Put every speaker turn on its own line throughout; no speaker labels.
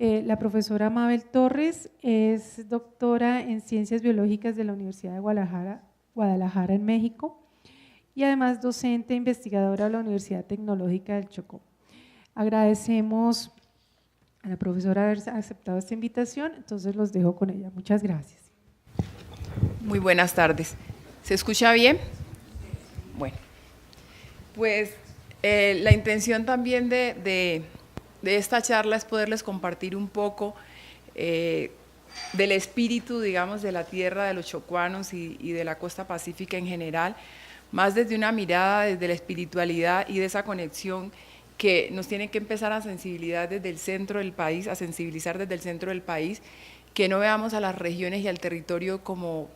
La profesora Mabel Torres es doctora en Ciencias Biológicas de la Universidad de Guadalajara en México y además docente e investigadora de la Universidad Tecnológica del Chocó. Agradecemos a la profesora haber aceptado esta invitación, entonces los dejo con ella. Muchas gracias.
Muy buenas tardes. ¿Se escucha bien? Bueno, pues la intención también de esta charla es poderles compartir un poco del espíritu, digamos, de la tierra de los chocuanos y de la costa pacífica en general, más desde una mirada desde la espiritualidad y de esa conexión que nos tiene que empezar a sensibilizar desde el centro del país, que no veamos a las regiones y al territorio como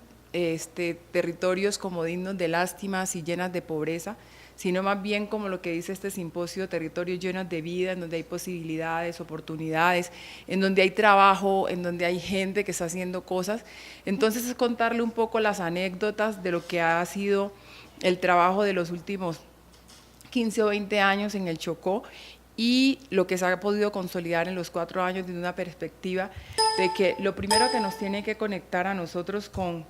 territorios como dignos de lástimas y llenas de pobreza, sino más bien como lo que dice este simposio, territorios llenos de vida, en donde hay posibilidades, oportunidades, en donde hay trabajo, en donde hay gente que está haciendo cosas. Entonces es contarle un poco las anécdotas de lo que ha sido el trabajo de los últimos 15 o 20 años en el Chocó y lo que se ha podido consolidar en los 4 años desde una perspectiva de que lo primero que nos tiene que conectar a nosotros con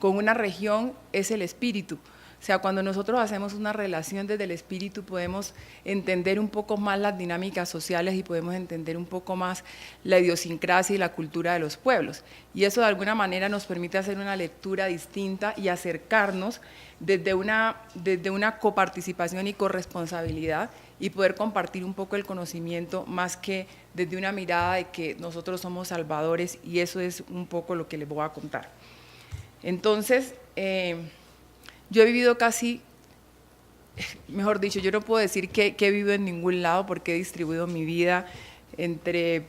una región es el espíritu. O sea, cuando nosotros hacemos una relación desde el espíritu podemos entender un poco más las dinámicas sociales y podemos entender un poco más la idiosincrasia y la cultura de los pueblos. Y eso de alguna manera nos permite hacer una lectura distinta y acercarnos desde una coparticipación y corresponsabilidad y poder compartir un poco el conocimiento más que desde una mirada de que nosotros somos salvadores, y eso es un poco lo que les voy a contar. Entonces, yo he vivido mejor dicho, yo no puedo decir que he vivido en ningún lado porque he distribuido mi vida entre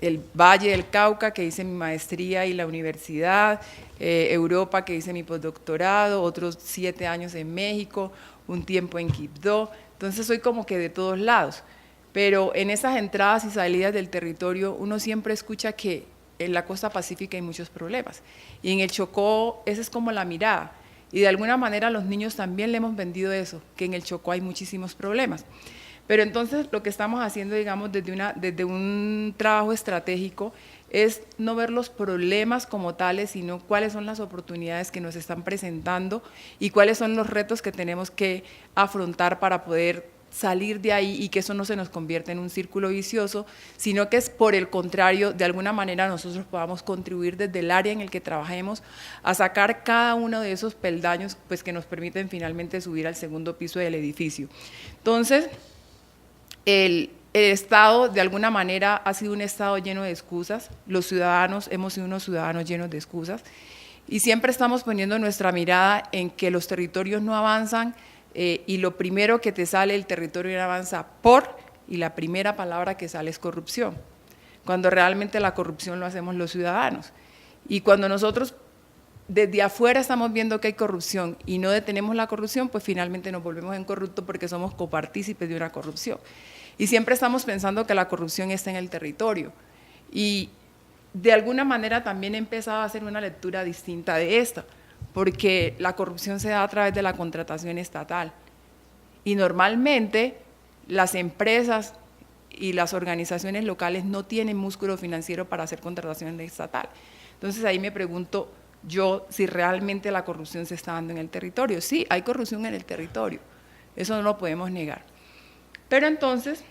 el Valle del Cauca, que hice mi maestría y la universidad, Europa, que hice mi postdoctorado, otros 7 años en México, un tiempo en Quibdó. Entonces soy como que de todos lados, pero en esas entradas y salidas del territorio uno siempre escucha que en la costa pacífica hay muchos problemas, y en el Chocó esa es como la mirada, y de alguna manera a los niños también le hemos vendido eso, que en el Chocó hay muchísimos problemas. Pero entonces lo que estamos haciendo, digamos, desde un trabajo estratégico es no ver los problemas como tales, sino cuáles son las oportunidades que nos están presentando y cuáles son los retos que tenemos que afrontar para poder salir de ahí y que eso no se nos convierta en un círculo vicioso, sino que es por el contrario, de alguna manera nosotros podamos contribuir desde el área en el que trabajemos a sacar cada uno de esos peldaños pues, que nos permiten finalmente subir al segundo piso del edificio. Entonces, el Estado de alguna manera ha sido un Estado lleno de excusas, los ciudadanos hemos sido unos ciudadanos llenos de excusas y siempre estamos poniendo nuestra mirada en que los territorios no avanzan y lo primero que te sale el territorio no avanza y la primera palabra que sale es corrupción, cuando realmente la corrupción lo hacemos los ciudadanos. Y cuando nosotros desde afuera estamos viendo que hay corrupción y no detenemos la corrupción, pues finalmente nos volvemos en corruptos porque somos copartícipes de una corrupción. Y siempre estamos pensando que la corrupción está en el territorio. Y de alguna manera también he empezado a hacer una lectura distinta de esta, porque la corrupción se da a través de la contratación estatal. Y normalmente las empresas y las organizaciones locales no tienen músculo financiero para hacer contratación estatal. Entonces ahí me pregunto yo si realmente la corrupción se está dando en el territorio. Sí, hay corrupción en el territorio, eso no lo podemos negar. Pero entonces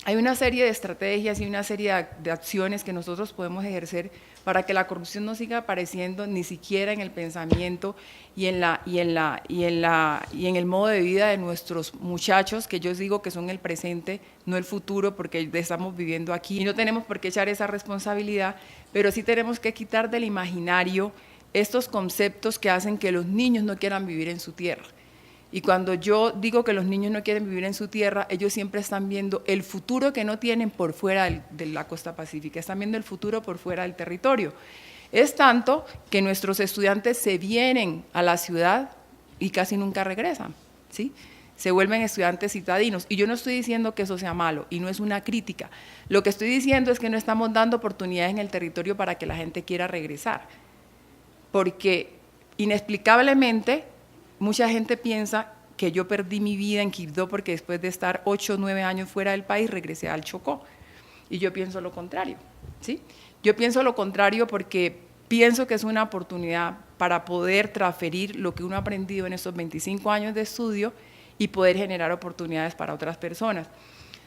hay una serie de estrategias y una serie de acciones que nosotros podemos ejercer para que la corrupción no siga apareciendo ni siquiera en el pensamiento y en el modo de vida de nuestros muchachos, que yo digo que son el presente, no el futuro, porque estamos viviendo aquí y no tenemos por qué echar esa responsabilidad, pero sí tenemos que quitar del imaginario estos conceptos que hacen que los niños no quieran vivir en su tierra. Y cuando yo digo que los niños no quieren vivir en su tierra, ellos siempre están viendo el futuro que no tienen por fuera de la costa pacífica, están viendo el futuro por fuera del territorio. Es tanto que nuestros estudiantes se vienen a la ciudad y casi nunca regresan, ¿sí? Se vuelven estudiantes citadinos. Y yo no estoy diciendo que eso sea malo, y no es una crítica. Lo que estoy diciendo es que no estamos dando oportunidades en el territorio para que la gente quiera regresar. Porque inexplicablemente mucha gente piensa que yo perdí mi vida en Quibdó porque después de estar 8 o 9 años fuera del país regresé al Chocó. Y yo pienso lo contrario, ¿sí? Yo pienso lo contrario porque pienso que es una oportunidad para poder transferir lo que uno ha aprendido en estos 25 años de estudio y poder generar oportunidades para otras personas.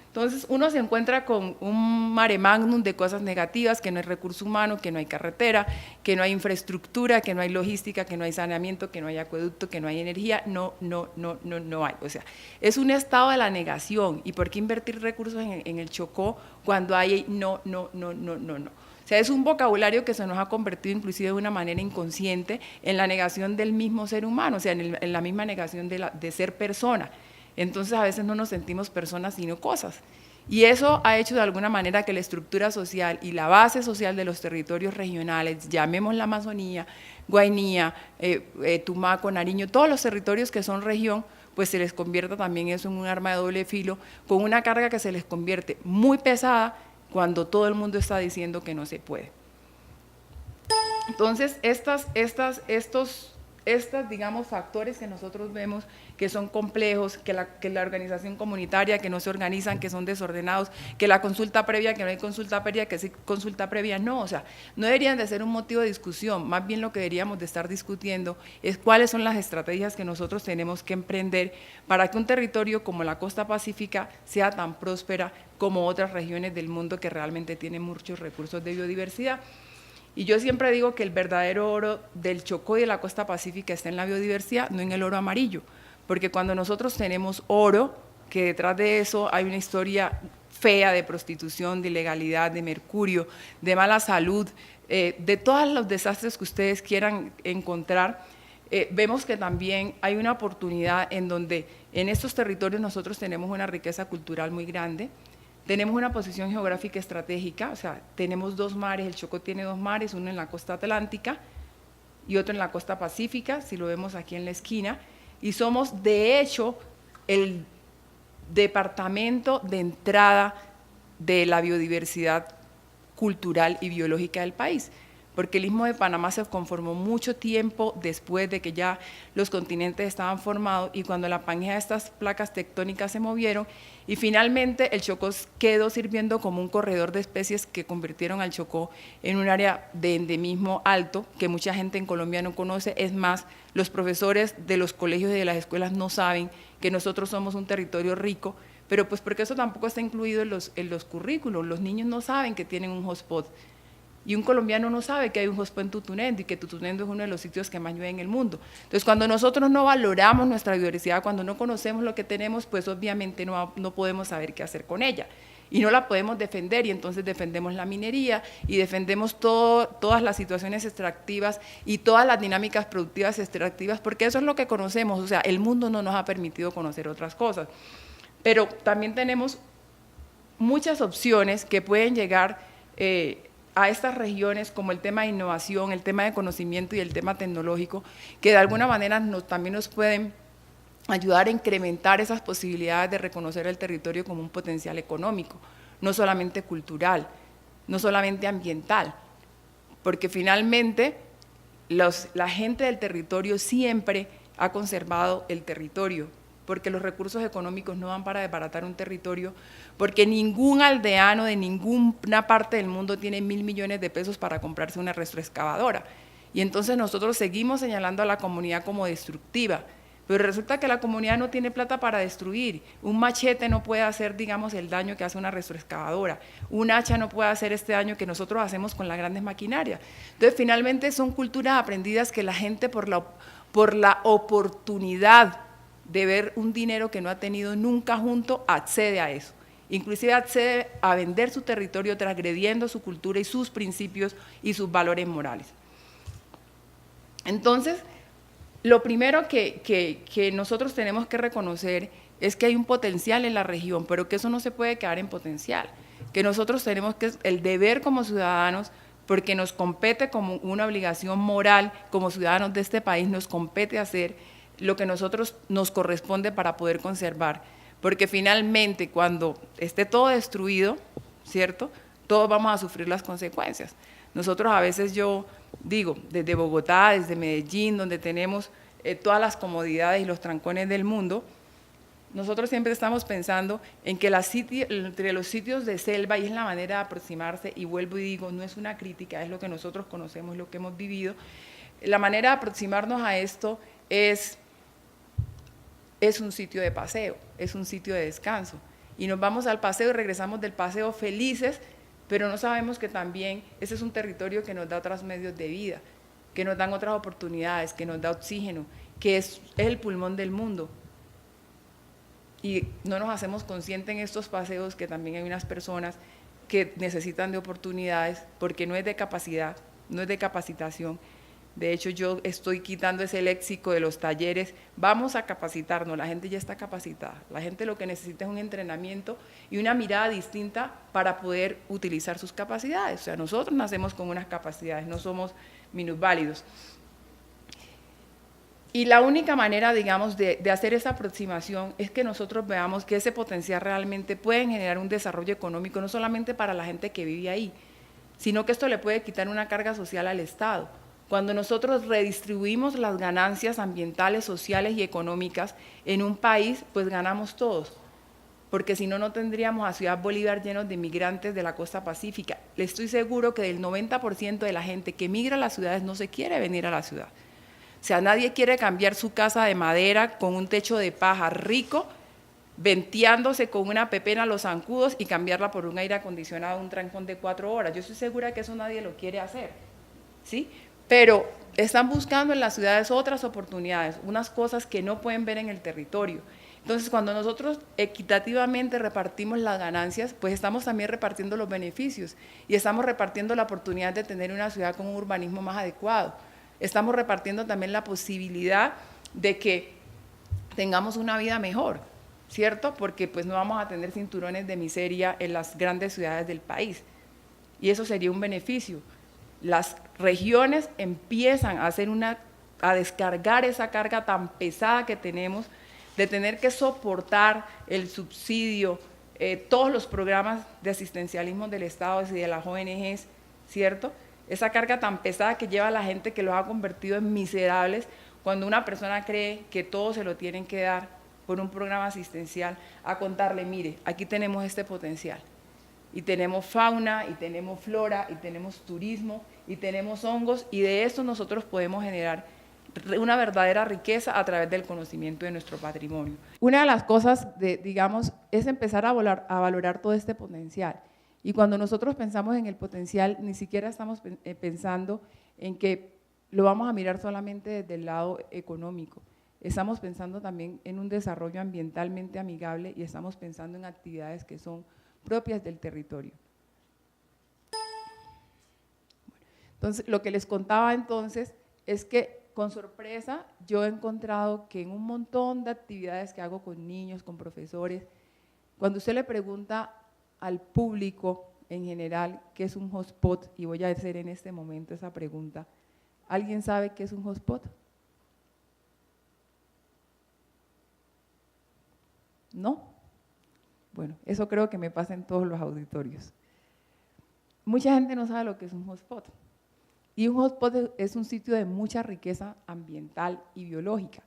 Entonces uno se encuentra con un mare magnum de cosas negativas, que no hay recurso humano, que no hay carretera, que no hay infraestructura, que no hay logística, que no hay saneamiento, que no hay acueducto, que no hay energía, no hay. O sea, es un estado de la negación. ¿Y por qué invertir recursos en el Chocó cuando hay no? O sea, es un vocabulario que se nos ha convertido inclusive de una manera inconsciente en la negación del mismo ser humano, o sea, en la misma negación de ser persona. Entonces a veces no nos sentimos personas sino cosas. Y eso ha hecho de alguna manera que la estructura social y la base social de los territorios regionales, llamemos la Amazonía, Guainía, Tumaco, Nariño, todos los territorios que son región, pues se les convierta también eso en un arma de doble filo, con una carga que se les convierte muy pesada cuando todo el mundo está diciendo que no se puede. Entonces, estos digamos, factores que nosotros vemos que son complejos, que la organización comunitaria, que no se organizan, que son desordenados, que la consulta previa, que no hay consulta previa, que sí consulta previa, no, o sea, no deberían de ser un motivo de discusión, más bien lo que deberíamos de estar discutiendo es cuáles son las estrategias que nosotros tenemos que emprender para que un territorio como la costa pacífica sea tan próspera como otras regiones del mundo que realmente tienen muchos recursos de biodiversidad. Y yo siempre digo que el verdadero oro del Chocó y de la costa pacífica está en la biodiversidad, no en el oro amarillo, porque cuando nosotros tenemos oro, que detrás de eso hay una historia fea de prostitución, de ilegalidad, de mercurio, de mala salud, de todos los desastres que ustedes quieran encontrar, vemos que también hay una oportunidad en donde en estos territorios nosotros tenemos una riqueza cultural muy grande. Tenemos una posición geográfica estratégica, o sea, tenemos dos mares, el Chocó tiene dos mares, uno en la costa atlántica y otro en la costa pacífica, si lo vemos aquí en la esquina, y somos de hecho el departamento de entrada de la biodiversidad cultural y biológica del país, porque el Istmo de Panamá se conformó mucho tiempo después de que ya los continentes estaban formados y cuando la Pangea de estas placas tectónicas se movieron y finalmente el Chocó quedó sirviendo como un corredor de especies que convirtieron al Chocó en un área de endemismo alto que mucha gente en Colombia no conoce. Es más, los profesores de los colegios y de las escuelas no saben que nosotros somos un territorio rico, pero pues porque eso tampoco está incluido en los currículos. Los niños no saben que tienen un hotspot. Y un colombiano no sabe que hay un hotspot en Tutunendo y que Tutunendo es uno de los sitios que más llueve en el mundo. Entonces, cuando nosotros no valoramos nuestra biodiversidad, cuando no conocemos lo que tenemos, pues obviamente no podemos saber qué hacer con ella. Y no la podemos defender, y entonces defendemos la minería y defendemos todas las situaciones extractivas y todas las dinámicas productivas extractivas, porque eso es lo que conocemos. O sea, el mundo no nos ha permitido conocer otras cosas. Pero también tenemos muchas opciones que pueden llegar a estas regiones, como el tema de innovación, el tema de conocimiento y el tema tecnológico, que de alguna manera también nos pueden ayudar a incrementar esas posibilidades de reconocer el territorio como un potencial económico, no solamente cultural, no solamente ambiental, porque finalmente la gente del territorio siempre ha conservado el territorio, porque los recursos económicos no van para desbaratar un territorio, porque ningún aldeano de ninguna parte del mundo tiene 1.000 millones de pesos para comprarse una retroexcavadora. Y entonces nosotros seguimos señalando a la comunidad como destructiva, pero resulta que la comunidad no tiene plata para destruir. Un machete no puede hacer, digamos, el daño que hace una retroexcavadora. Un hacha no puede hacer este daño que nosotros hacemos con las grandes maquinarias. Entonces, finalmente son culturas aprendidas que la gente por la oportunidad de ver un dinero que no ha tenido nunca junto, accede a eso. Inclusive accede a vender su territorio transgrediendo su cultura y sus principios y sus valores morales. Entonces, lo primero que nosotros tenemos que reconocer es que hay un potencial en la región, pero que eso no se puede quedar en potencial, que nosotros tenemos que, el deber como ciudadanos, porque nos compete como una obligación moral, como ciudadanos de este país, nos compete hacer lo que nosotros nos corresponde para poder conservar, porque finalmente cuando esté todo destruido, ¿cierto?, todos vamos a sufrir las consecuencias. Nosotros a veces, yo digo, desde Bogotá, desde Medellín, donde tenemos todas las comodidades y los trancones del mundo, Nosotros siempre estamos pensando en que entre los sitios de selva, y es la manera de aproximarse, y vuelvo y digo, no es una crítica, es lo que nosotros conocemos, lo que hemos vivido. La manera de aproximarnos a esto es un sitio de paseo, es un sitio de descanso. Y nos vamos al paseo y regresamos del paseo felices, pero no sabemos que también ese es un territorio que nos da otros medios de vida, que nos dan otras oportunidades, que nos da oxígeno, que es el pulmón del mundo. Y no nos hacemos conscientes en estos paseos que también hay unas personas que necesitan de oportunidades, porque no es de capacidad, no es de capacitación. De hecho, yo estoy quitando ese léxico de los talleres, vamos a capacitarnos, la gente ya está capacitada, la gente lo que necesita es un entrenamiento y una mirada distinta para poder utilizar sus capacidades. O sea, nosotros nacemos con unas capacidades, no somos minusválidos. Y la única manera, digamos, de hacer esa aproximación es que nosotros veamos que ese potencial realmente puede generar un desarrollo económico, no solamente para la gente que vive ahí, sino que esto le puede quitar una carga social al Estado. Cuando nosotros redistribuimos las ganancias ambientales, sociales y económicas en un país, pues ganamos todos, porque si no, no tendríamos a Ciudad Bolívar llenos de migrantes de la costa pacífica. Le estoy seguro que del 90% de la gente que migra a las ciudades no se quiere venir a la ciudad. O sea, nadie quiere cambiar su casa de madera con un techo de paja rico, venteándose con una pepena a los zancudos y cambiarla por un aire acondicionado, un trancón de 4 horas. Yo estoy segura que eso nadie lo quiere hacer, ¿sí? Pero están buscando en las ciudades otras oportunidades, unas cosas que no pueden ver en el territorio. Entonces, cuando nosotros equitativamente repartimos las ganancias, pues estamos también repartiendo los beneficios y estamos repartiendo la oportunidad de tener una ciudad con un urbanismo más adecuado. Estamos repartiendo también la posibilidad de que tengamos una vida mejor, ¿cierto? Porque pues no vamos a tener cinturones de miseria en las grandes ciudades del país. Y eso sería un beneficio. Las regiones empiezan a descargar esa carga tan pesada que tenemos de tener que soportar el subsidio, todos los programas de asistencialismo del Estado y de las ONGs, ¿cierto? Esa carga tan pesada que lleva a la gente, que los ha convertido en miserables, cuando una persona cree que todo se lo tienen que dar por un programa asistencial, a contarle, mire, aquí tenemos este potencial. Y tenemos fauna, y tenemos flora, y tenemos turismo, y tenemos hongos, y de eso nosotros podemos generar una verdadera riqueza a través del conocimiento de nuestro patrimonio. Una de las cosas, digamos, es empezar a valorar todo este potencial. Y cuando nosotros pensamos en el potencial, ni siquiera estamos pensando en que lo vamos a mirar solamente desde el lado económico. Estamos pensando también en un desarrollo ambientalmente amigable y estamos pensando en actividades que son propias del territorio. Entonces, lo que les contaba entonces es que con sorpresa yo he encontrado que en un montón de actividades que hago con niños, con profesores, cuando usted le pregunta al público en general qué es un hotspot, y voy a hacer en este momento esa pregunta, ¿alguien sabe qué es un hotspot? ¿No? Bueno, eso creo que me pasa en todos los auditorios. Mucha gente no sabe lo que es un hotspot. Y un hotspot es un sitio de mucha riqueza ambiental y biológica.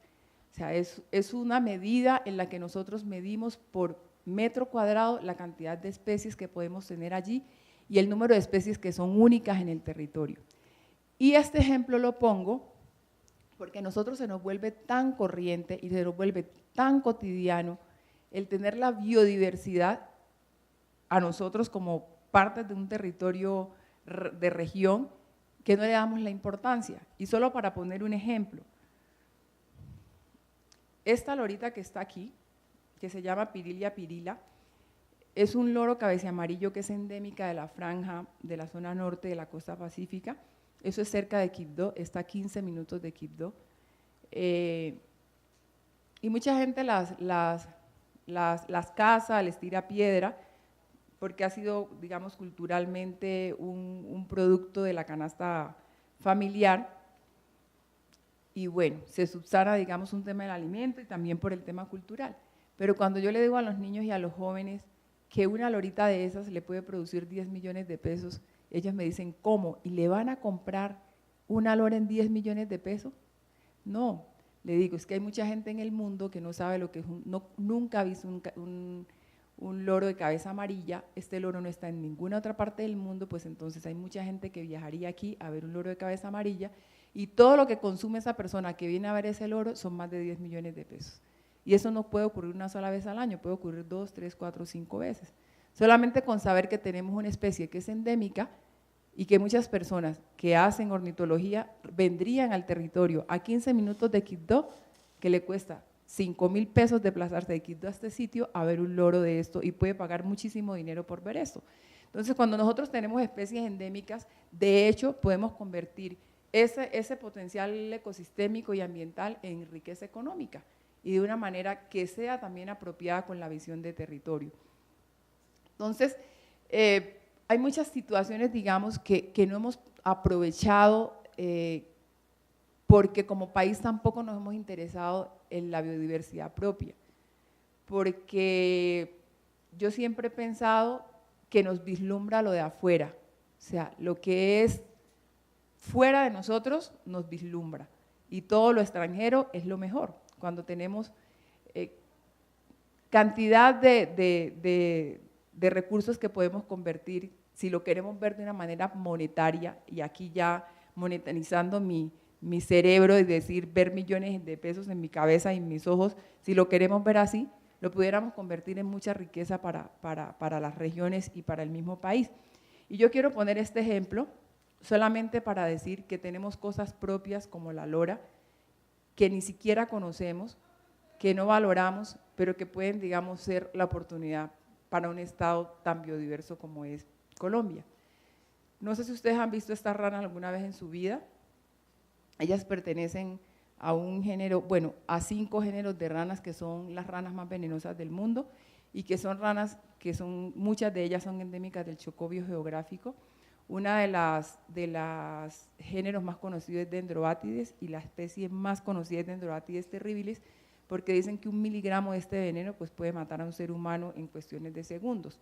O sea, es una medida en la que nosotros medimos por metro cuadrado la cantidad de especies que podemos tener allí y el número de especies que son únicas en el territorio. Y este ejemplo lo pongo porque a nosotros se nos vuelve tan corriente y se nos vuelve tan cotidiano el tener la biodiversidad a nosotros como parte de un territorio de región, que no le damos la importancia. Y solo para poner un ejemplo, esta lorita que está aquí, que se llama Pirilia pirila, es un loro cabeceamarillo que es endémica de la franja de la zona norte de la costa pacífica. Eso es cerca de Quibdó, está a 15 minutos de Quibdó. Y mucha gente las caza, les tira piedra, porque ha sido, digamos, culturalmente un producto de la canasta familiar. Y bueno, se subsana, digamos, un tema del alimento y también por el tema cultural. Pero cuando yo le digo a los niños y a los jóvenes que una lorita de esas le puede producir 10 millones de pesos, ellos me dicen, ¿cómo? ¿Y le van a comprar una lora en 10 millones de pesos? No, le digo, es que hay mucha gente en el mundo que no sabe lo que es, nunca ha visto un loro de cabeza amarilla, este loro no está en ninguna otra parte del mundo, pues entonces hay mucha gente que viajaría aquí a ver un loro de cabeza amarilla y todo lo que consume esa persona que viene a ver ese loro son más de 10 millones de pesos. Y eso no puede ocurrir una sola vez al año, puede ocurrir 2, 3, 4, 5 veces. Solamente con saber que tenemos una especie que es endémica y que muchas personas que hacen ornitología vendrían al territorio a 15 minutos de Quibdó, que le cuesta 5.000 pesos desplazarse de Quibdó a este sitio a ver un loro de esto y puede pagar muchísimo dinero por ver esto. Entonces, cuando nosotros tenemos especies endémicas, de hecho, podemos convertir ese potencial ecosistémico y ambiental en riqueza económica y de una manera que sea también apropiada con la visión de territorio. Entonces, hay muchas situaciones, digamos, que no hemos aprovechado porque como país tampoco nos hemos interesado en la biodiversidad propia, porque yo siempre he pensado que nos vislumbra lo de afuera, o sea, lo que es fuera de nosotros nos vislumbra y todo lo extranjero es lo mejor, cuando tenemos cantidad de recursos que podemos convertir, si lo queremos ver de una manera monetaria, y aquí ya monetarizando mi cerebro y decir, ver millones de pesos en mi cabeza y en mis ojos, si lo queremos ver así, lo pudiéramos convertir en mucha riqueza para las regiones y para el mismo país. Y yo quiero poner este ejemplo solamente para decir que tenemos cosas propias como la lora, que ni siquiera conocemos, que no valoramos, pero que pueden, digamos, ser la oportunidad para un estado tan biodiverso como es Colombia. No sé si ustedes han visto estas ranas alguna vez en su vida. Ellas pertenecen a un género, bueno, a 5 géneros de ranas que son las ranas más venenosas del mundo y que son ranas que son, muchas de ellas son endémicas del Chocó biogeográfico. Una de las géneros más conocidos es Dendroatides y la especie más conocida es Dendroatides terribilis, porque dicen que 1 miligramo de este veneno pues, puede matar a un ser humano en cuestiones de segundos.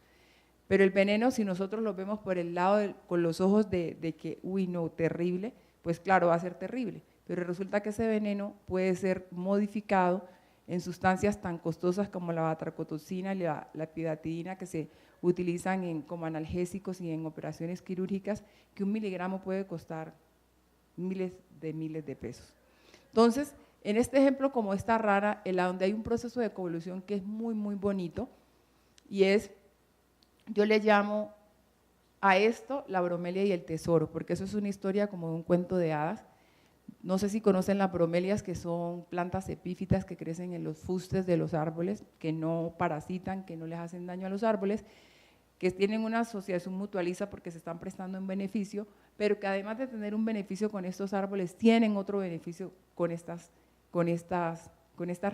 Pero el veneno, si nosotros lo vemos por el lado, con los ojos de que, uy, no, terrible, pues claro, va a ser terrible. Pero resulta que ese veneno puede ser modificado en sustancias tan costosas como la batracotoxina y la epidadina, que se utilizan como analgésicos y en operaciones quirúrgicas, que 1 miligramo puede costar miles de pesos. Entonces, en este ejemplo, como esta rara, en la donde hay un proceso de coevolución que es muy, muy bonito, y es, yo le llamo a esto la bromelia y el tesoro, porque eso es una historia como de un cuento de hadas. No sé si conocen las bromelias, que son plantas epífitas que crecen en los fustes de los árboles, que no parasitan, que no les hacen daño a los árboles, que tienen una asociación mutualiza porque se están prestando un beneficio, pero que además de tener un beneficio con estos árboles, tienen otro beneficio con estas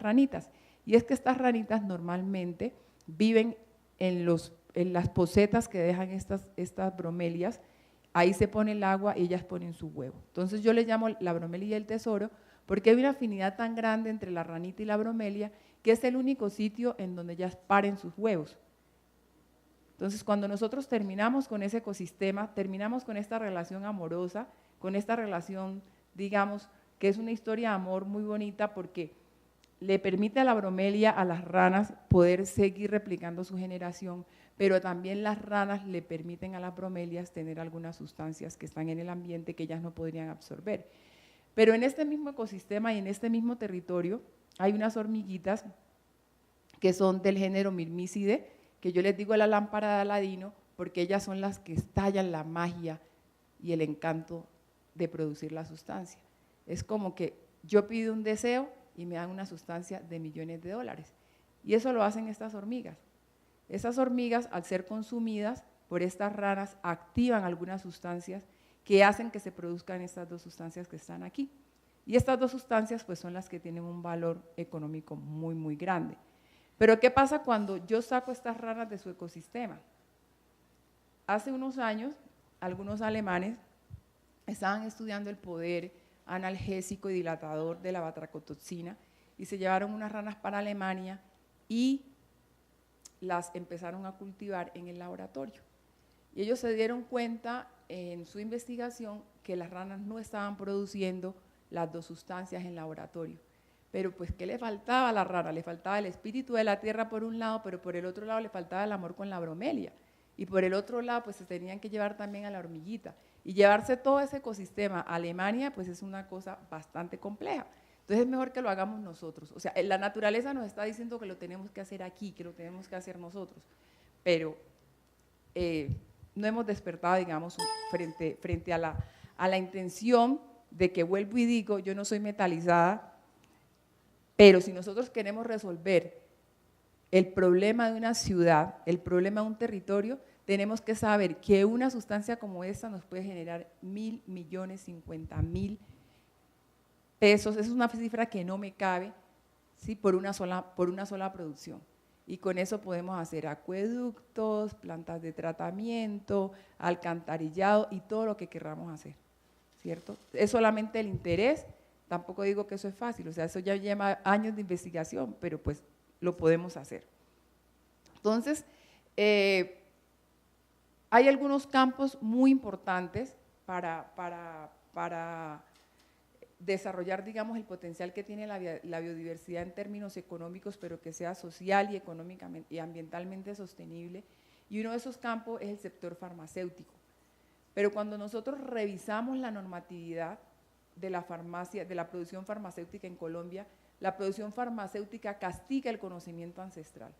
ranitas. Y es que estas ranitas normalmente viven en las pocetas que dejan estas bromelias. Ahí se pone el agua y ellas ponen su huevo. Entonces yo le llamo la bromelia y el tesoro porque hay una afinidad tan grande entre la ranita y la bromelia que es el único sitio en donde ellas paren sus huevos. Entonces cuando nosotros terminamos con ese ecosistema, terminamos con esta relación amorosa, con esta relación, digamos, que es una historia de amor muy bonita porque le permite a la bromelia, a las ranas, poder seguir replicando su generación, pero también las ranas le permiten a las bromelias tener algunas sustancias que están en el ambiente que ellas no podrían absorber. Pero en este mismo ecosistema y en este mismo territorio hay unas hormiguitas que son del género Myrmicidae, que yo les digo la lámpara de Aladino, porque ellas son las que estallan la magia y el encanto de producir la sustancia. Es como que yo pido un deseo y me dan una sustancia de millones de dólares. Y eso lo hacen estas hormigas. Esas hormigas, al ser consumidas por estas ranas, activan algunas sustancias que hacen que se produzcan estas 2 sustancias que están aquí. Y estas 2 sustancias pues, son las que tienen un valor económico muy, muy grande. Pero ¿qué pasa cuando yo saco estas ranas de su ecosistema? Hace unos años, algunos alemanes estaban estudiando el poder analgésico y dilatador de la batracotoxina y se llevaron unas ranas para Alemania y las empezaron a cultivar en el laboratorio. Y ellos se dieron cuenta en su investigación que las ranas no estaban produciendo las 2 sustancias en laboratorio, pero pues ¿qué le faltaba a la rana? Le faltaba el espíritu de la tierra por un lado, pero por el otro lado le faltaba el amor con la bromelia. Y por el otro lado, pues se tenían que llevar también a la hormiguita. Y llevarse todo ese ecosistema a Alemania, pues es una cosa bastante compleja. Entonces es mejor que lo hagamos nosotros. O sea, la naturaleza nos está diciendo que lo tenemos que hacer aquí, que lo tenemos que hacer nosotros. Pero no hemos despertado, digamos, frente a la intención de que, vuelvo y digo, yo no soy metalizada, pero si nosotros queremos resolver el problema de una ciudad, el problema de un territorio, tenemos que saber que una sustancia como esta nos puede generar 1.000 millones, 50.000 pesos. Es una cifra que no me cabe, ¿sí? por una sola producción. Y con eso podemos hacer acueductos, plantas de tratamiento, alcantarillado y todo lo que queramos hacer, ¿cierto? Es solamente el interés, tampoco digo que eso es fácil, o sea, eso ya lleva años de investigación, pero pues lo podemos hacer. Entonces, hay algunos campos muy importantes para desarrollar, digamos, el potencial que tiene la biodiversidad en términos económicos, pero que sea social y económicamente y ambientalmente sostenible. Y uno de esos campos es el sector farmacéutico. Pero cuando nosotros revisamos la normatividad de la farmacia, de la producción farmacéutica en Colombia, la producción farmacéutica castiga el conocimiento ancestral.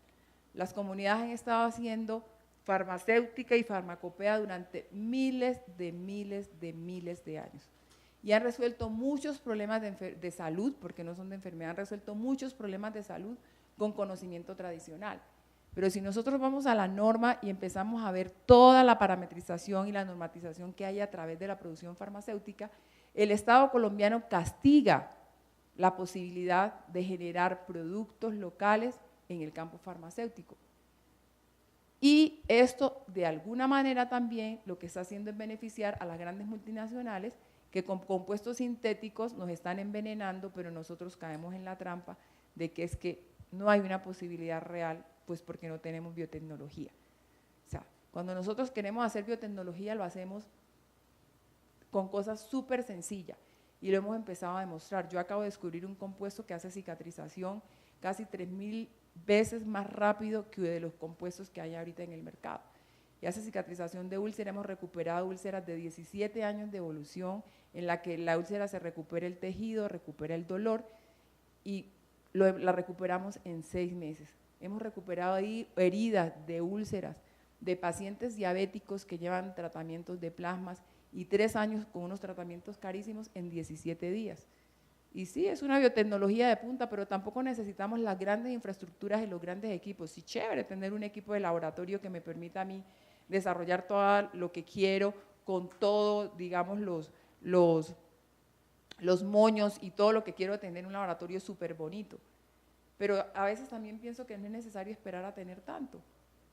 Las comunidades han estado haciendo farmacéutica y farmacopea durante miles de años. Y han resuelto muchos problemas de salud, porque no son de enfermedad, han resuelto muchos problemas de salud con conocimiento tradicional. Pero si nosotros vamos a la norma y empezamos a ver toda la parametrización y la normatización que hay a través de la producción farmacéutica, el Estado colombiano castiga la posibilidad de generar productos locales en el campo farmacéutico. Y esto, de alguna manera también, lo que está haciendo es beneficiar a las grandes multinacionales que con compuestos sintéticos nos están envenenando, pero nosotros caemos en la trampa de que es que no hay una posibilidad real, pues porque no tenemos biotecnología. O sea, cuando nosotros queremos hacer biotecnología, lo hacemos con cosas súper sencillas y lo hemos empezado a demostrar. Yo acabo de descubrir un compuesto que hace cicatrización casi 3.000 veces más rápido que de los compuestos que hay ahorita en el mercado. Y hace cicatrización de úlcera, hemos recuperado úlceras de 17 años de evolución, en la que la úlcera se recupera el tejido, recupera el dolor y la recuperamos en 6 meses. Hemos recuperado ahí heridas de úlceras de pacientes diabéticos que llevan tratamientos de plasmas y 3 años con unos tratamientos carísimos en 17 días. Y sí, es una biotecnología de punta, pero tampoco necesitamos las grandes infraestructuras y los grandes equipos. Sí, chévere tener un equipo de laboratorio que me permita a mí desarrollar todo lo que quiero con todo, digamos, los moños y todo lo que quiero tener en un laboratorio súper bonito. Pero a veces también pienso que no es necesario esperar a tener tanto.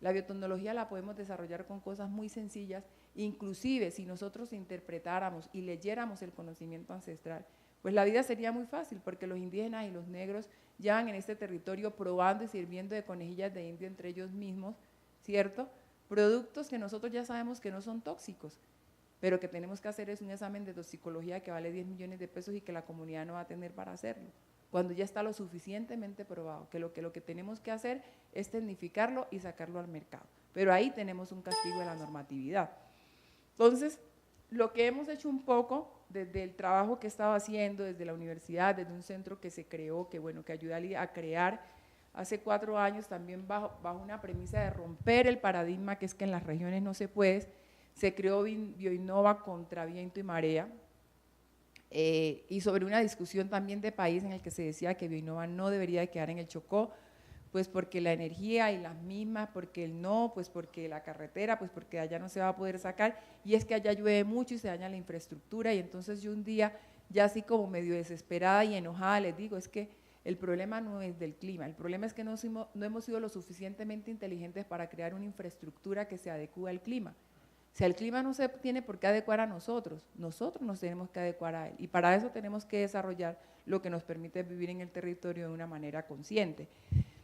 La biotecnología la podemos desarrollar con cosas muy sencillas, inclusive si nosotros interpretáramos y leyéramos el conocimiento ancestral, pues la vida sería muy fácil, porque los indígenas y los negros llevan en este territorio probando y sirviendo de conejillas de indio entre ellos mismos, ¿cierto? Productos que nosotros ya sabemos que no son tóxicos, pero que tenemos que hacer es un examen de toxicología que vale 10 millones de pesos y que la comunidad no va a tener para hacerlo, cuando ya está lo suficientemente probado, que lo que tenemos que hacer es tecnificarlo y sacarlo al mercado. Pero ahí tenemos un castigo de la normatividad. Entonces, lo que hemos hecho un poco desde el trabajo que he estado haciendo, desde la universidad, desde un centro que se creó, que ayuda a crear hace 4 años también bajo una premisa de romper el paradigma que es que en las regiones no se puede, se creó Bioinnova contra viento y marea, y sobre una discusión también de país en el que se decía que Bioinnova no debería de quedar en el Chocó, pues porque la energía y las mismas, porque el no, pues porque la carretera, pues porque allá no se va a poder sacar, y es que allá llueve mucho y se daña la infraestructura, y entonces yo un día, ya así como medio desesperada y enojada, les digo, es que el problema no es del clima, el problema es que no hemos sido lo suficientemente inteligentes para crear una infraestructura que se adecue al clima. O sea, el clima no se tiene por qué adecuar a nosotros nos tenemos que adecuar a él, y para eso tenemos que desarrollar lo que nos permite vivir en el territorio de una manera consciente.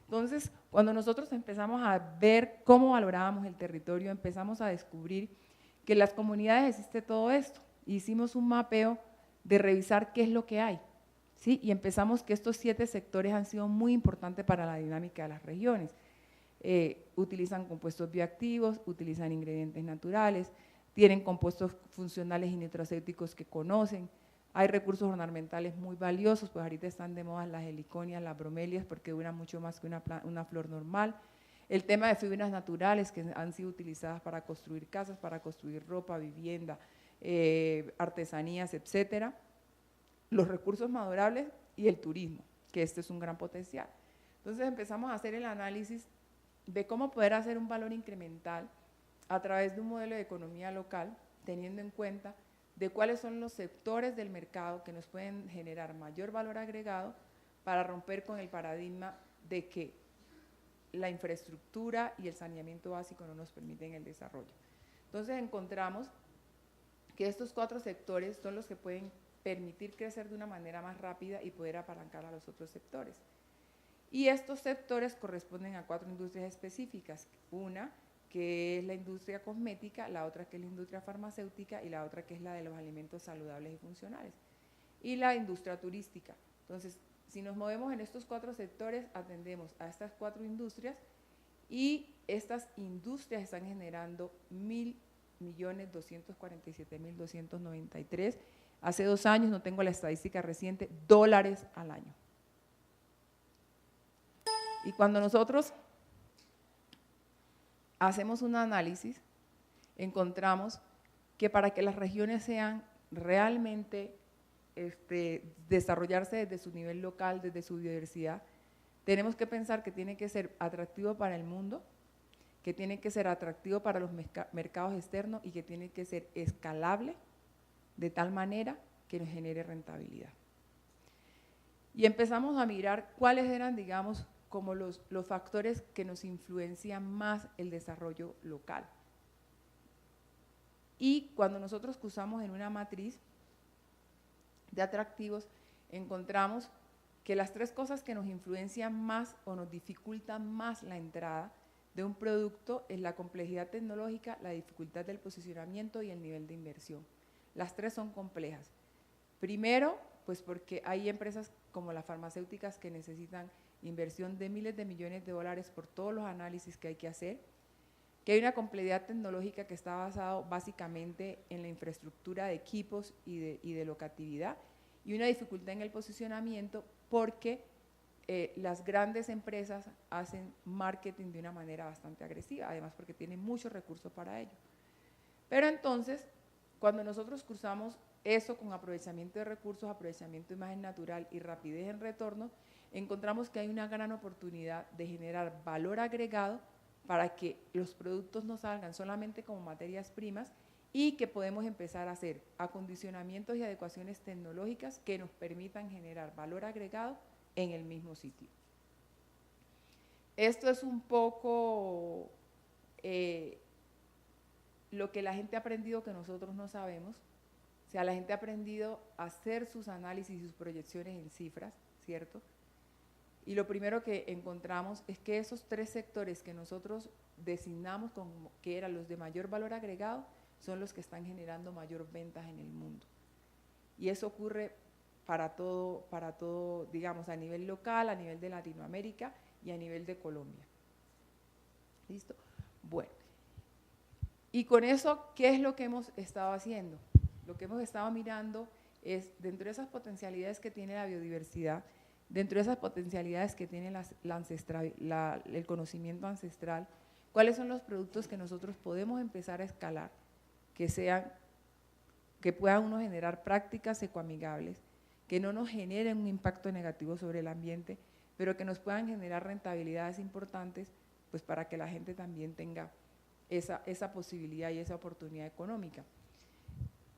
Entonces, cuando nosotros empezamos a ver cómo valorábamos el territorio, empezamos a descubrir que en las comunidades existe todo esto. Hicimos un mapeo de revisar qué es lo que hay, ¿sí? Y empezamos que estos 7 sectores han sido muy importantes para la dinámica de las regiones. Utilizan compuestos bioactivos, utilizan ingredientes naturales, tienen compuestos funcionales y nutracéuticos que conocen, hay recursos ornamentales muy valiosos, pues ahorita están de moda las heliconias, las bromelias, porque duran mucho más que una flor normal. El tema de fibras naturales que han sido utilizadas para construir casas, para construir ropa, vivienda, artesanías, etcétera. Los recursos madurables y el turismo, que este es un gran potencial. Entonces empezamos a hacer el análisis de cómo poder hacer un valor incremental a través de un modelo de economía local, teniendo en cuenta de cuáles son los sectores del mercado que nos pueden generar mayor valor agregado para romper con el paradigma de que la infraestructura y el saneamiento básico no nos permiten el desarrollo. Entonces encontramos que estos 4 sectores son los que pueden permitir crecer de una manera más rápida y poder apalancar a los otros sectores. Y estos sectores corresponden a 4 industrias específicas, una que es la industria cosmética, la otra que es la industria farmacéutica y la otra que es la de los alimentos saludables y funcionales, y la industria turística. Entonces, si nos movemos en estos 4 sectores, atendemos a estas 4 industrias y estas industrias están generando 1.247.293, hace 2 años, no tengo la estadística reciente, dólares al año. Y cuando nosotros hacemos un análisis, encontramos que para que las regiones sean realmente desarrollarse desde su nivel local, desde su diversidad, tenemos que pensar que tiene que ser atractivo para el mundo, que tiene que ser atractivo para los mercados externos y que tiene que ser escalable de tal manera que nos genere rentabilidad. Y empezamos a mirar cuáles eran, digamos, como los factores que nos influencian más el desarrollo local. Y cuando nosotros cruzamos en una matriz de atractivos, encontramos que las 3 cosas que nos influencian más o nos dificultan más la entrada de un producto es la complejidad tecnológica, la dificultad del posicionamiento y el nivel de inversión. Las 3 son complejas. Primero, pues porque hay empresas como las farmacéuticas que necesitan inversión de miles de millones de dólares por todos los análisis que hay que hacer, que hay una complejidad tecnológica que está basada básicamente en la infraestructura de equipos y de locatividad, y una dificultad en el posicionamiento porque las grandes empresas hacen marketing de una manera bastante agresiva, además porque tienen muchos recursos para ello. Pero entonces, cuando nosotros cruzamos eso con aprovechamiento de recursos, aprovechamiento de imagen natural y rapidez en retorno, encontramos que hay una gran oportunidad de generar valor agregado para que los productos no salgan solamente como materias primas y que podemos empezar a hacer acondicionamientos y adecuaciones tecnológicas que nos permitan generar valor agregado en el mismo sitio. Esto es un poco lo que la gente ha aprendido que nosotros no sabemos. O sea, la gente ha aprendido a hacer sus análisis y sus proyecciones en cifras, ¿cierto? Y lo primero que encontramos es que esos 3 sectores que nosotros designamos como que eran los de mayor valor agregado son los que están generando mayor ventas en el mundo. Y eso ocurre para todo, digamos, a nivel local, a nivel de Latinoamérica y a nivel de Colombia. ¿Listo? Bueno, y con eso, ¿qué es lo que hemos estado haciendo? Lo que hemos estado mirando es, dentro de esas potencialidades que tiene la biodiversidad, dentro de esas potencialidades que tiene el conocimiento ancestral, cuáles son los productos que nosotros podemos empezar a escalar, que puedan uno generar prácticas ecoamigables, que no nos generen un impacto negativo sobre el ambiente, pero que nos puedan generar rentabilidades importantes, pues para que la gente también tenga esa posibilidad y esa oportunidad económica.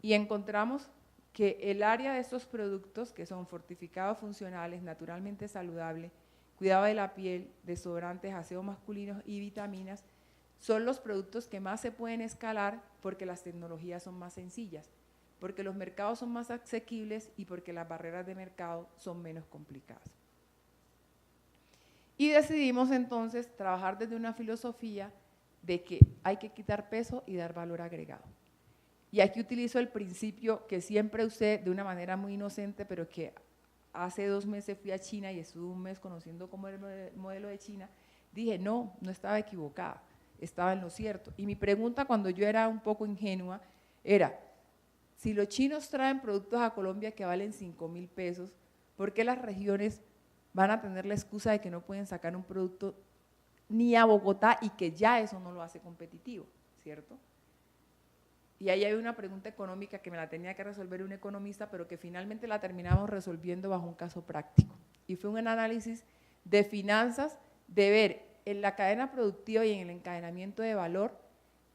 Y encontramos que el área de estos productos, que son fortificados funcionales, naturalmente saludables, cuidado de la piel, desodorantes, aseo masculinos y vitaminas, son los productos que más se pueden escalar porque las tecnologías son más sencillas, porque los mercados son más asequibles y porque las barreras de mercado son menos complicadas. Y decidimos entonces trabajar desde una filosofía de que hay que quitar peso y dar valor agregado. Y aquí utilizo el principio que siempre usé de una manera muy inocente, pero que hace 2 meses fui a China y estuve un mes conociendo cómo era el modelo de China, dije, no estaba equivocada, estaba en lo cierto. Y mi pregunta cuando yo era un poco ingenua era, si los chinos traen productos a Colombia que valen 5.000 pesos, ¿por qué las regiones van a tener la excusa de que no pueden sacar un producto ni a Bogotá y que ya eso no lo hace competitivo, ¿cierto? Y ahí hay una pregunta económica que me la tenía que resolver un economista, pero que finalmente la terminamos resolviendo bajo un caso práctico. Y fue un análisis de finanzas, de ver en la cadena productiva y en el encadenamiento de valor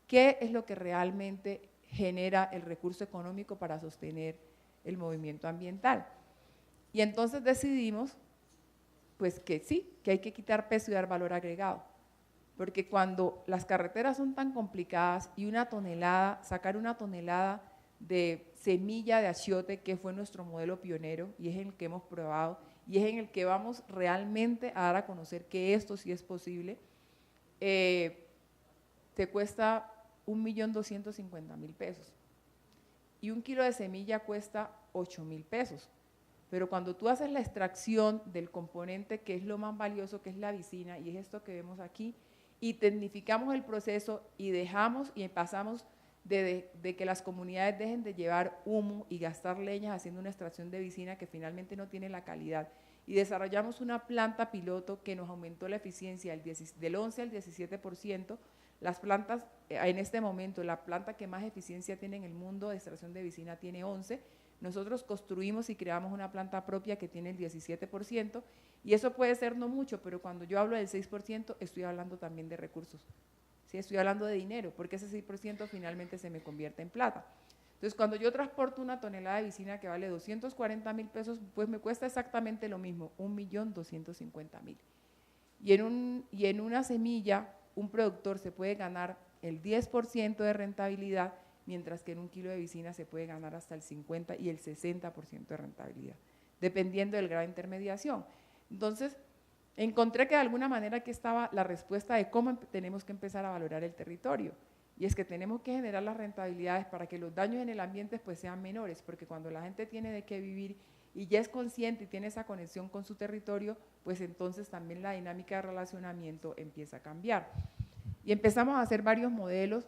qué es lo que realmente genera el recurso económico para sostener el movimiento ambiental. Y entonces decidimos, pues que sí, que hay que quitar peso y dar valor agregado. Porque cuando las carreteras son tan complicadas y sacar una tonelada de semilla de achiote, que fue nuestro modelo pionero y es en el que hemos probado y es en el que vamos realmente a dar a conocer que esto sí es posible, te cuesta 1.250.000 pesos. Y 1 kilo de semilla cuesta 8.000 pesos. Pero cuando tú haces la extracción del componente que es lo más valioso, que es la vicina, y es esto que vemos aquí, y tecnificamos el proceso y dejamos y pasamos de que las comunidades dejen de llevar humo y gastar leñas haciendo una extracción de vicina que finalmente no tiene la calidad, y desarrollamos una planta piloto que nos aumentó la eficiencia del 11 al 17%. Las plantas, en este momento, la planta que más eficiencia tiene en el mundo de extracción de vicina tiene 11%, nosotros construimos y creamos una planta propia que tiene el 17%, y eso puede ser no mucho, pero cuando yo hablo del 6%, estoy hablando también de recursos, ¿sí? Estoy hablando de dinero, porque ese 6% finalmente se me convierte en plata. Entonces, cuando yo transporto una tonelada de vicina que vale 240.000 pesos, pues me cuesta exactamente lo mismo, 1.250.000. Y en una semilla, un productor se puede ganar el 10% de rentabilidad, mientras que en 1 kilo de vicina se puede ganar hasta el 50% y el 60% de rentabilidad, dependiendo del grado de intermediación. Entonces, encontré que de alguna manera aquí estaba la respuesta de cómo tenemos que empezar a valorar el territorio, y es que tenemos que generar las rentabilidades para que los daños en el ambiente pues sean menores, porque cuando la gente tiene de qué vivir y ya es consciente y tiene esa conexión con su territorio, pues entonces también la dinámica de relacionamiento empieza a cambiar. Y empezamos a hacer varios modelos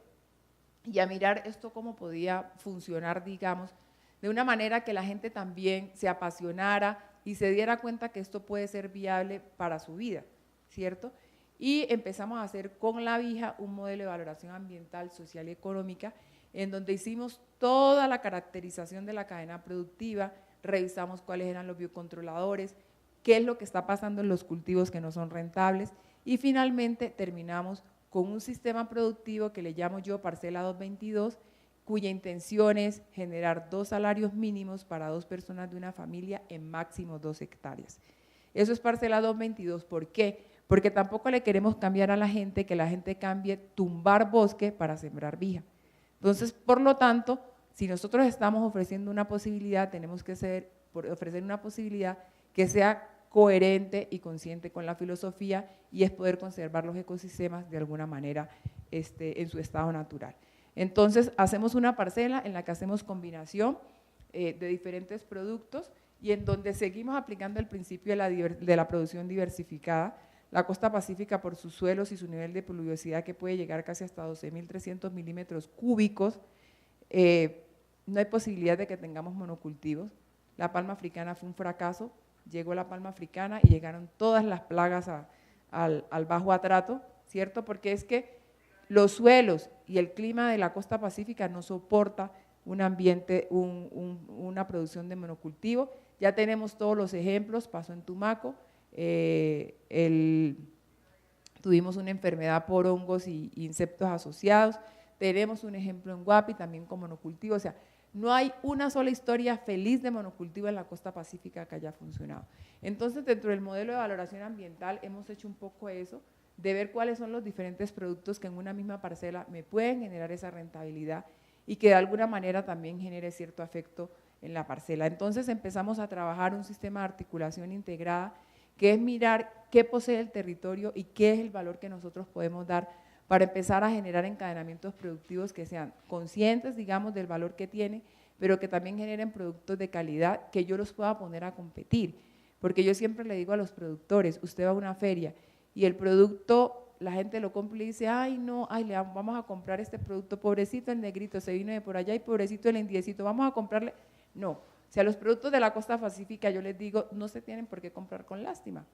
y a mirar esto cómo podía funcionar, digamos, de una manera que la gente también se apasionara y se diera cuenta que esto puede ser viable para su vida, ¿cierto? Y empezamos a hacer con la Vija un modelo de valoración ambiental, social y económica, en donde hicimos toda la caracterización de la cadena productiva, revisamos cuáles eran los biocontroladores, qué es lo que está pasando en los cultivos que no son rentables, y finalmente terminamos con un sistema productivo que le llamo yo Parcela 222, cuya intención es generar 2 salarios mínimos para 2 personas de una familia en máximo 2 hectáreas. Eso es Parcela 222, ¿por qué? Porque tampoco le queremos cambiar a la gente, que la gente cambie tumbar bosque para sembrar vija. Entonces, por lo tanto, si nosotros estamos ofreciendo una posibilidad, tenemos que ofrecer una posibilidad que sea coherente y consciente con la filosofía, y es poder conservar los ecosistemas de alguna manera en su estado natural. Entonces, hacemos una parcela en la que hacemos combinación de diferentes productos y en donde seguimos aplicando el principio de la producción diversificada. La costa pacífica, por sus suelos y su nivel de pluviosidad que puede llegar casi hasta 12.300 milímetros cúbicos, no hay posibilidad de que tengamos monocultivos. La palma africana fue un fracaso, llegó la palma africana y llegaron todas las plagas al bajo atrato, ¿cierto? Porque es que los suelos y el clima de la costa pacífica no soporta un ambiente, una producción de monocultivo. Ya tenemos todos los ejemplos, pasó en Tumaco, tuvimos una enfermedad por hongos y insectos asociados, tenemos un ejemplo en Guapi también con monocultivo, o sea, no hay una sola historia feliz de monocultivo en la costa pacífica que haya funcionado. Entonces, dentro del modelo de valoración ambiental hemos hecho un poco eso, de ver cuáles son los diferentes productos que en una misma parcela me pueden generar esa rentabilidad y que de alguna manera también genere cierto afecto en la parcela. Entonces empezamos a trabajar un sistema de articulación integrada, que es mirar qué posee el territorio y qué es el valor que nosotros podemos dar para empezar a generar encadenamientos productivos que sean conscientes, digamos, del valor que tiene, pero que también generen productos de calidad que yo los pueda poner a competir. Porque yo siempre le digo a los productores, usted va a una feria y el producto, la gente lo compra y le dice, ay no, ay, vamos a comprar este producto, pobrecito el negrito, se vino de por allá y pobrecito el indiecito, vamos a comprarle. No, o sea, los productos de la costa pacífica, yo les digo, no se tienen por qué comprar con lástima.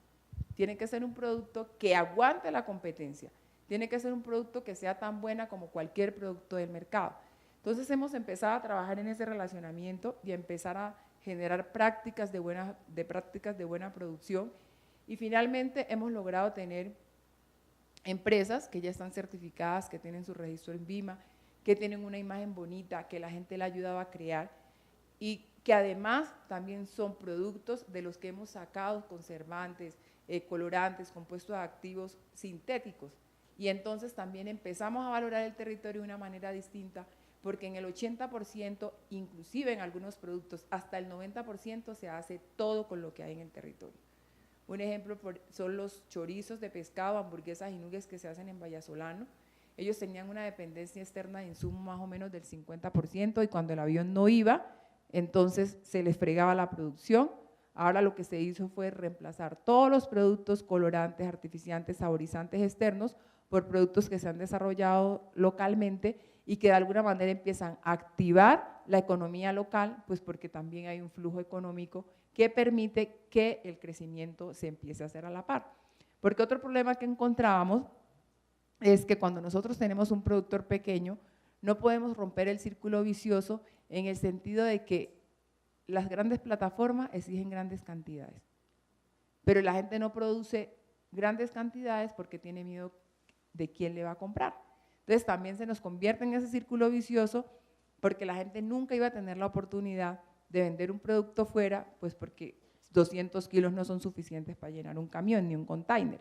Tiene que ser un producto que aguante la competencia, tiene que ser un producto que sea tan buena como cualquier producto del mercado. Entonces hemos empezado a trabajar en ese relacionamiento y a empezar a generar prácticas de buena producción, y finalmente hemos logrado tener empresas que ya están certificadas, que tienen su registro en BIMA, que tienen una imagen bonita, que la gente le ha ayudado a crear y que además también son productos de los que hemos sacado conservantes, colorantes, compuestos activos sintéticos. Y entonces también empezamos a valorar el territorio de una manera distinta, porque en el 80%, inclusive en algunos productos, hasta el 90% se hace todo con lo que hay en el territorio. Un ejemplo son los chorizos de pescado, hamburguesas y nuggets que se hacen en Vallasolano. Ellos tenían una dependencia externa de insumo más o menos del 50%, y cuando el avión no iba, entonces se les fregaba la producción. Ahora lo que se hizo fue reemplazar todos los productos colorantes, artificiantes, saborizantes externos por productos que se han desarrollado localmente y que de alguna manera empiezan a activar la economía local, pues porque también hay un flujo económico que permite que el crecimiento se empiece a hacer a la par. Porque otro problema que encontrábamos es que cuando nosotros tenemos un productor pequeño, no podemos romper el círculo vicioso en el sentido de que las grandes plataformas exigen grandes cantidades, pero la gente no produce grandes cantidades porque tiene miedo de quién le va a comprar. Entonces también se nos convierte en ese círculo vicioso porque la gente nunca iba a tener la oportunidad de vender un producto fuera, pues porque 200 kilos no son suficientes para llenar un camión ni un container.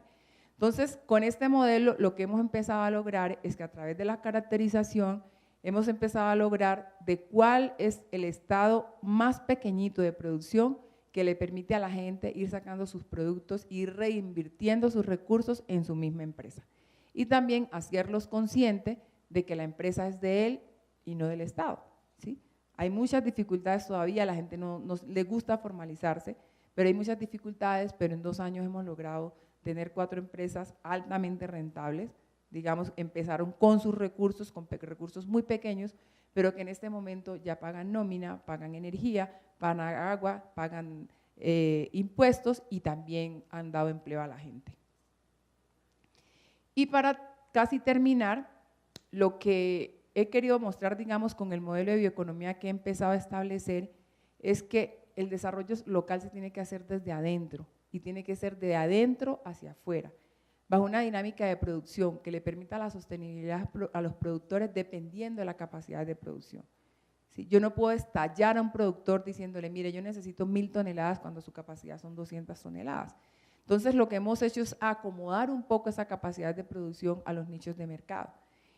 Entonces, con este modelo lo que hemos empezado a lograr es que a través de la caracterización hemos empezado a lograr de cuál es el estado más pequeñito de producción que le permite a la gente ir sacando sus productos y reinvirtiendo sus recursos en su misma empresa. Y también hacerlos conscientes de que la empresa es de él y no del Estado, ¿sí? Hay muchas dificultades todavía, la gente no le gusta formalizarse, pero hay muchas dificultades, pero en 2 años hemos logrado tener 4 empresas altamente rentables, digamos, empezaron con sus recursos, con recursos muy pequeños, pero que en este momento ya pagan nómina, pagan energía, pagan agua, pagan impuestos y también han dado empleo a la gente. Y para casi terminar, lo que he querido mostrar, digamos, con el modelo de bioeconomía que he empezado a establecer, es que el desarrollo local se tiene que hacer desde adentro y tiene que ser de adentro hacia afuera, bajo una dinámica de producción que le permita la sostenibilidad a los productores dependiendo de la capacidad de producción. ¿Sí? Yo no puedo estallar a un productor diciéndole, mire, yo necesito 1000 toneladas cuando su capacidad son 200 toneladas. Entonces, lo que hemos hecho es acomodar un poco esa capacidad de producción a los nichos de mercado.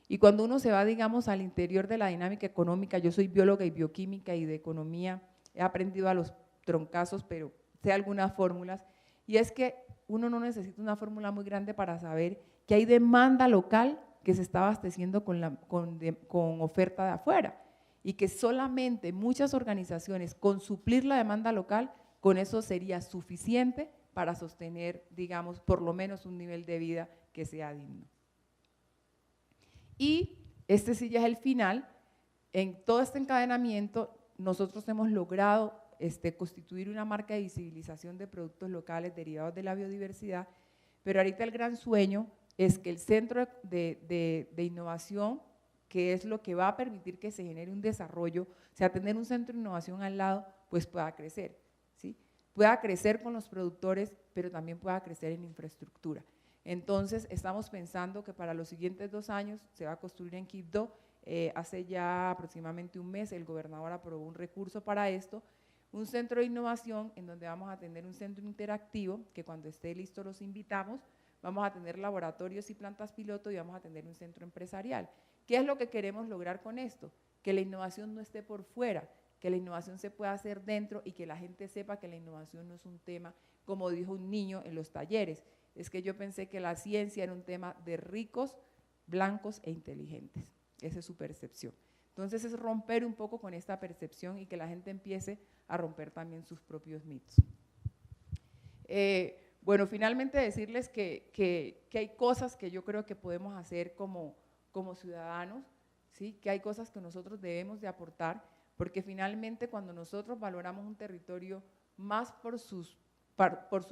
Y cuando uno se va, digamos, al interior de la dinámica económica, yo soy bióloga y bioquímica y de economía, he aprendido a los troncazos, pero sé algunas fórmulas, y es que uno no necesita una fórmula muy grande para saber que hay demanda local que se está abasteciendo con oferta de afuera, y que solamente muchas organizaciones con suplir la demanda local, con eso sería suficiente para sostener, digamos, por lo menos un nivel de vida que sea digno. Y este sí ya es el final. En todo este encadenamiento nosotros hemos logrado constituir una marca de visibilización de productos locales derivados de la biodiversidad, pero ahorita el gran sueño es que el centro de innovación, que es lo que va a permitir que se genere un desarrollo, o sea, tener un centro de innovación al lado, pues pueda crecer, ¿sí? Pueda crecer con los productores, pero también pueda crecer en infraestructura. Entonces, estamos pensando que para los siguientes 2 años se va a construir en Quibdó. Hace ya aproximadamente un mes el gobernador aprobó un recurso para esto, un centro de innovación en donde vamos a tener un centro interactivo, que cuando esté listo los invitamos, vamos a tener laboratorios y plantas piloto y vamos a tener un centro empresarial. ¿Qué es lo que queremos lograr con esto? Que la innovación no esté por fuera, que la innovación se pueda hacer dentro y que la gente sepa que la innovación no es un tema, como dijo un niño en los talleres, es que yo pensé que la ciencia era un tema de ricos, blancos e inteligentes. Esa es su percepción. Entonces es romper un poco con esta percepción y que la gente empiece a romper también sus propios mitos. Bueno, finalmente decirles que hay cosas que yo creo que podemos hacer como ciudadanos, ¿sí? Que hay cosas que nosotros debemos de aportar, porque finalmente cuando nosotros valoramos un territorio más por su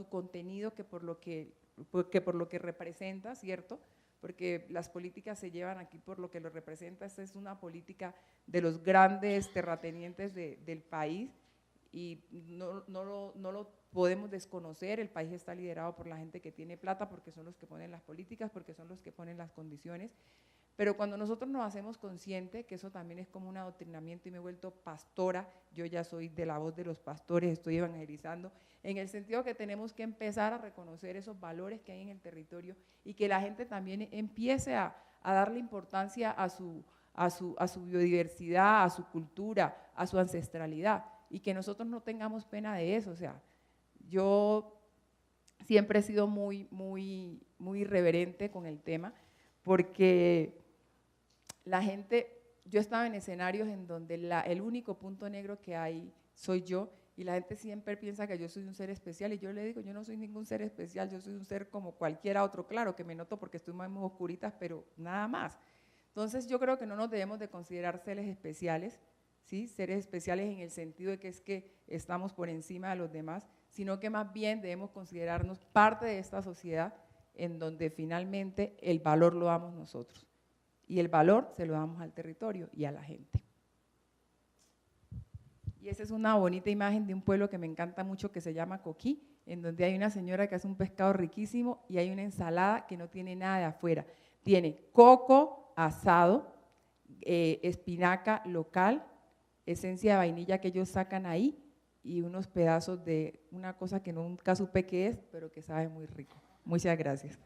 contenido que por lo que representa, ¿cierto? Porque las políticas se llevan aquí por lo que lo representa. Esta es una política de los grandes terratenientes del país y no lo podemos desconocer. El país está liderado por la gente que tiene plata porque son los que ponen las políticas, porque son los que ponen las condiciones. Pero cuando nosotros nos hacemos conscientes, que eso también es como un adoctrinamiento, y me he vuelto pastora, yo ya soy de la voz de los pastores, estoy evangelizando, en el sentido que tenemos que empezar a reconocer esos valores que hay en el territorio y que la gente también empiece a darle importancia a su biodiversidad, a su cultura, a su ancestralidad, y que nosotros no tengamos pena de eso. O sea, yo siempre he sido muy irreverente con el tema, porque la gente, yo estaba en escenarios en donde el único punto negro que hay soy yo, y la gente siempre piensa que yo soy un ser especial, y yo le digo, yo no soy ningún ser especial, yo soy un ser como cualquiera otro, claro que me noto porque estoy más oscuritas, pero nada más. Entonces yo creo que no nos debemos de considerar seres especiales, ¿sí? Seres especiales en el sentido de que es que estamos por encima de los demás, sino que más bien debemos considerarnos parte de esta sociedad en donde finalmente el valor lo damos nosotros, y el valor se lo damos al territorio y a la gente. Y esa es una bonita imagen de un pueblo que me encanta mucho que se llama Coquí, en donde hay una señora que hace un pescado riquísimo y hay una ensalada que no tiene nada de afuera. Tiene coco asado, espinaca local, esencia de vainilla que ellos sacan ahí y unos pedazos de una cosa que nunca supe qué es, pero que sabe muy rico. Muchas gracias.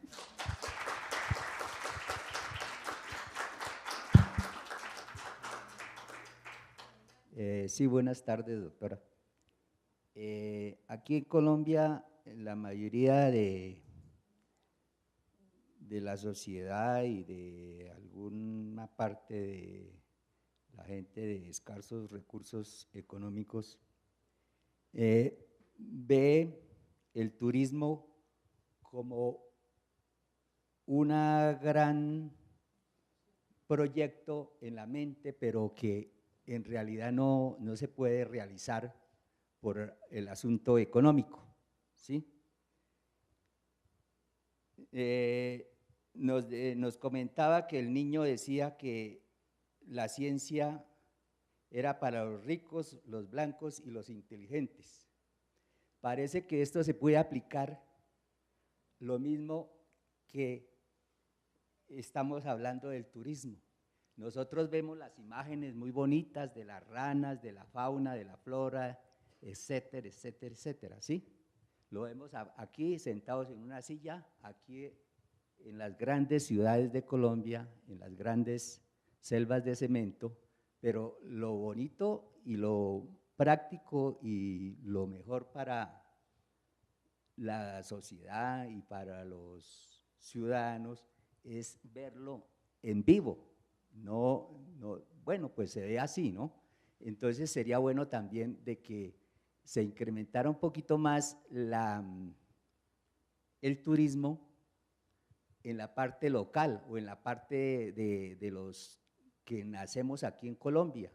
Sí, buenas tardes, doctora. Aquí en Colombia, la mayoría de la sociedad y de alguna parte de la gente de escasos recursos económicos ve el turismo como un gran proyecto en la mente, pero que en realidad no se puede realizar por el asunto económico, ¿sí? Nos comentaba que el niño decía que la ciencia era para los ricos, los blancos y los inteligentes. Parece que esto se puede aplicar lo mismo que estamos hablando del turismo. Nosotros vemos las imágenes muy bonitas de las ranas, de la fauna, de la flora, etcétera, etcétera, etcétera, ¿sí? Lo vemos aquí sentados en una silla, aquí en las grandes ciudades de Colombia, en las grandes selvas de cemento, pero lo bonito y lo práctico y lo mejor para la sociedad y para los ciudadanos es verlo en vivo. Bueno, pues se ve así, ¿no? Entonces sería bueno también de que se incrementara un poquito más el turismo en la parte local o en la parte de los que nacemos aquí en Colombia,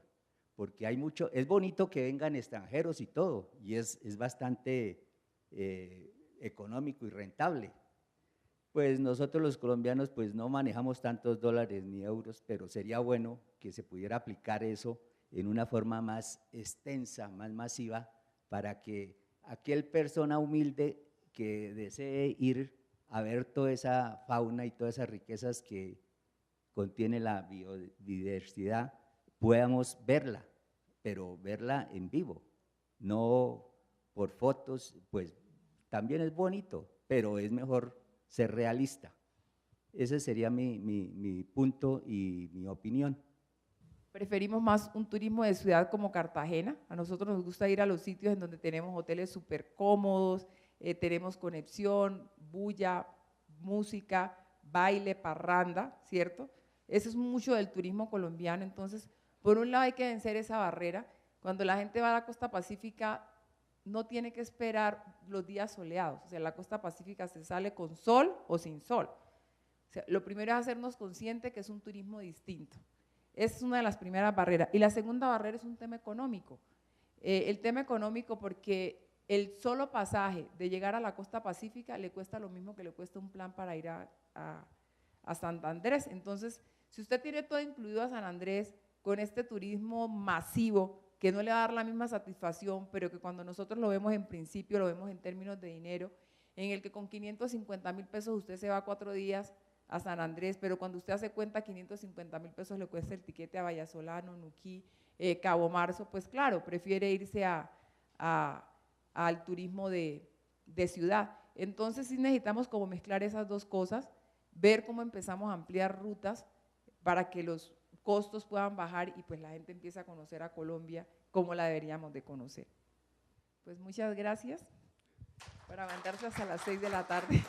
porque hay mucho, es bonito que vengan extranjeros y todo, y es bastante económico y rentable. Pues nosotros los colombianos pues no manejamos tantos dólares ni euros, pero sería bueno que se pudiera aplicar eso en una forma más extensa, más masiva, para que aquel persona humilde que desee ir a ver toda esa fauna y todas esas riquezas que contiene la biodiversidad, podamos verla, pero verla en vivo, no por fotos, pues también es bonito, pero es mejor ser realista. Ese sería mi punto y mi opinión.
Preferimos más un turismo de ciudad como Cartagena. A nosotros nos gusta ir a los sitios en donde tenemos hoteles súper cómodos, tenemos conexión, bulla, música, baile, parranda, ¿cierto? Eso es mucho del turismo colombiano. Entonces, Por un lado hay que vencer esa barrera. Cuando la gente va a la costa pacífica, no tiene que esperar los días soleados. O sea, la costa pacífica se sale con sol o sin sol. O sea, lo primero es hacernos conscientes que es un turismo distinto. Esa es una de las primeras barreras. Y la segunda barrera es un tema económico. El tema económico porque el solo pasaje de llegar a la costa pacífica le cuesta lo mismo que le cuesta un plan para ir a San Andrés. Entonces, si usted tiene todo incluido a San Andrés con este turismo masivo, que no le va a dar la misma satisfacción, pero que cuando nosotros lo vemos en principio, lo vemos en términos de dinero, en el que con 550.000 pesos usted se va 4 días a San Andrés, pero cuando usted hace cuenta 550.000 pesos le cuesta el tiquete a Vallasolano, Nuquí, Cabo Marzo, pues claro, prefiere irse al turismo de ciudad. Entonces sí necesitamos como mezclar esas dos cosas, ver cómo empezamos a ampliar rutas para que los costos puedan bajar y pues la gente empiece a conocer a Colombia como la deberíamos de conocer. Pues muchas gracias por aguantarse hasta las 6 de la tarde.